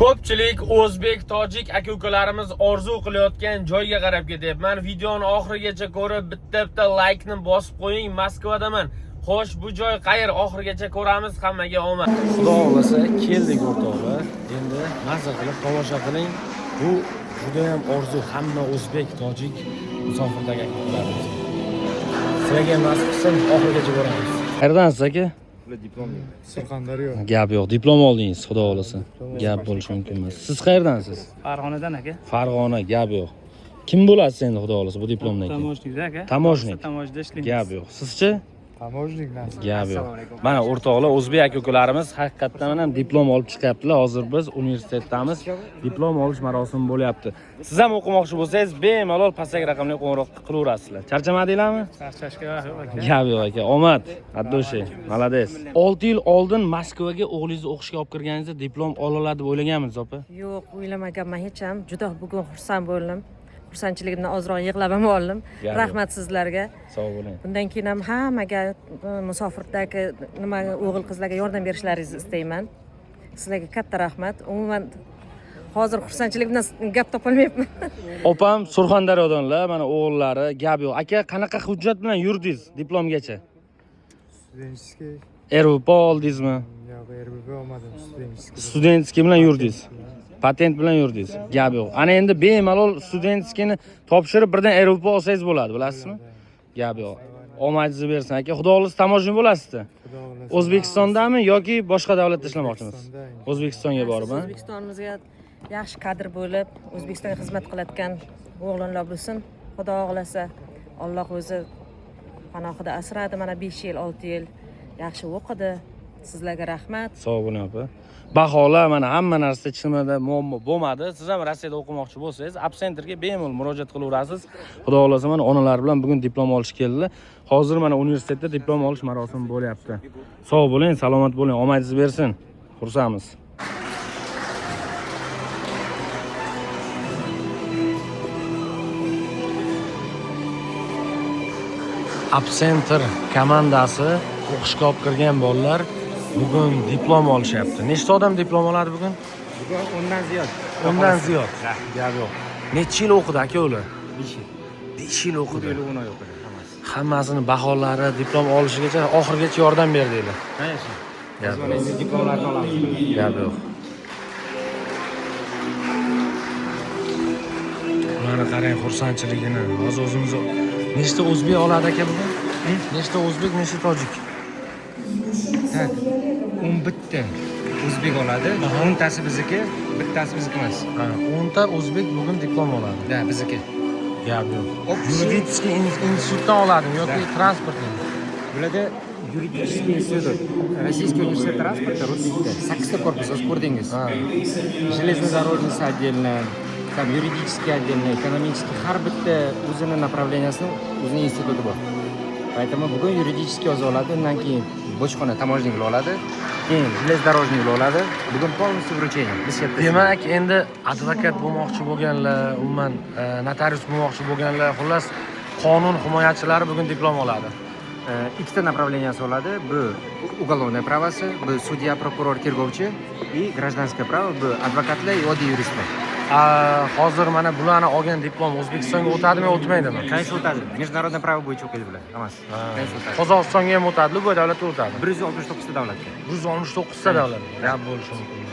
Ko'pchilik o'zbek, tojik aka-ukalarimiz orzu qilayotgan joyga qarab ketyapman. Videoni oxirigacha ko'rib, bitta like ni bosib qo'ying. Moskvadaman. Xo'sh, bu joy qayer? Oxirigacha ko'ramiz. Hammaga omad. Xudo xolasa keldik o'rtoqlar. Endi mazza qilib tomosha qiling. Bu juda ham orzu. Hamma o'zbek, tojik musofirdagi aka-ukalarimiz. Sizlarga nasib qilsin, oxirigacha ko'ramiz. Qayerdansiz aka? Diplom Surxondaryo. Gap yo'q, diplom oldingiz, xudo xolasa. Gap bo'lishi mumkin emas. Siz qayerdansiz? Farg'onadan aka. Farg'ona, gap yo'q. Kim bo'lasiz endi xudo xolasa bu diplomdan keyin? Tamojnikda aka. Tamojnik. Tamojda ishlaymiz. Gap yo'q. Sizchi? Tamojnik nasib. Gap yo'q. Mana o'rtoqlar, o'zbek aka-ukalarimiz haqiqatdan ham diplom olib chiqyaptilar. Hozir biz universitetdamiz. Diplom olish marosimi bo'lyapti. Siz ham o'qimoqchi bo'lsangiz, bemalol pastdagi raqamga qo'ng'iroq qilaverasizlar. Charchamadinglarmi? Charchashga vaqt yo'q aka. Gap yo'q aka. Omad, addoshi, malades. 6 yil oldin Moskvaga o'g'lingizni o'qishga olib kirganingizda diplom ololadi deb o'ylaganmisiz, opa? Yo'q, o'ylamaganman hech ham. Juda bugun xursand bo'ldim. Xursandchiligimdan ozroq yig'lab ham oldim. Rahmat sizlarga. Sog' bo'ling. Bundan keyin ham hammaga musofirdagi nima o'g'il qizlarga yordam berishlaringizni istayman. Sizlarga katta rahmat. Umuman hozir xursandchiligimdan gap topolmayapman. Opam Surxondaryodanlar, mana o'g'illari, gap yo'q. Aka, qanaqa hujjat bilan yurdingiz diplomgacha? Studentskiy. RVP oldingizmi? Yo'q, RBB olmadim. Studentskiy. Studentskiy bilan yurdingiz. Patent bilan yurdingiz. Gap yo'q. Ana endi bemalol studentskiyni topshirib birdan RVP olsangiz bo'ladi, bilasizmi? Gap yo'q. Omadingizni bersin aka. Xudo xolasa tamojnik bo'lasizmi? Xudo xolasa. O'zbekistondami yoki boshqa davlatda ishlamoqchimisiz? O'zbekistonga borib, ha? O'zbekistonimizga yaxshi kadr bo'lib, O'zbekistonga xizmat qilayotgan o'g'lonlar bo'lsin. Xudo xolasa, Alloh o'zi panohida asradi. Mana 5 yil, 6 yil yaxshi o'qidi. Sizlarga rahmat. Sog' bo'ling opa. Baholar mana hamma narsa chiqmada muammo bo'lmadi. Siz ham Rossiyada o'qimoqchi bo'lsangiz, Absenterga bemalol murojaat qilaverasiz. Xudo xolasa mana onalar bilan bugun diplom olish keldilar. Hozir mana universitetda diplom olish marosimi bo'lyapti. Sog' bo'ling, salomat bo'ling, omadingiz bersin. Xursandmiz. Absenter komandasi o'qishga olib kirgan bolalar bugun diplom olishyapti. Nechta odam diplom oladi bugun? Bugun 10dan ziyod. 10dan ziyod. Gap yo'q. Necha yil o'qidi aka ular? 5 yil. 5 yil o'qidi. 1 yil o'qidi hammasi. Hammasini baholari, diplom olishigacha oxirigacha yordam berdinglar. Конечно. Gap Biz endi diplomlarni olamiz. Gap yo'q. Mana qarang xursandchiligini. Hozir o'zimiz nechta o'zbek oladi aka bugun? Nechta o'zbek, nechta tojik? Tak. 11 ta o'zbek oladi. 10 tasi bizniki, bittasi bizniki emas. Ha, 10 ta o'zbek bugun diplom oladi. Da, bizniki. Gap yo'q. Yuridiskiy institutdan oladimi yoki transportdan? Bularda юридический институт. Российский университет транспорта, Рудникda 8 ta korpus, siz ko'rdingiz. Ha. Железнодорожный отдельно, там юридический отдельно, экономический, har bitta o'zini направлениясini, o'zining instituti bor. Поэтому bugun юридический o'zi oladi, undan keyin bojxona tamojniklar oladi, keyin железнодорожникlar oladi. Bugun полностью вручение. Biz yerda. Demak, endi advokat bo'lmoqchi bo'lganlar, umuman notarius bo'lmoqchi bo'lganlar, xullas qonun himoyachilari bugun diplom oladi. Ikkita направленияsi oladi. Bu уголовное правоsi, bu sudya, prokuror, tergovchi и гражданское право, bu advokatlar и oddiy yuristlar. Hozir mana bularni olgan diplom O'zbekistonga o'tadimi, o'tmaydimi? Конечно o'tadi. Международное право bo'yicha o'qiydi bular. Hammasi. Конечно o'tadi. Qozog'istonga ham o'tadi, bu davlatga o'tadi. 169 ta davlatga. 169 ta davlat. Gap bo'lishi mumkin.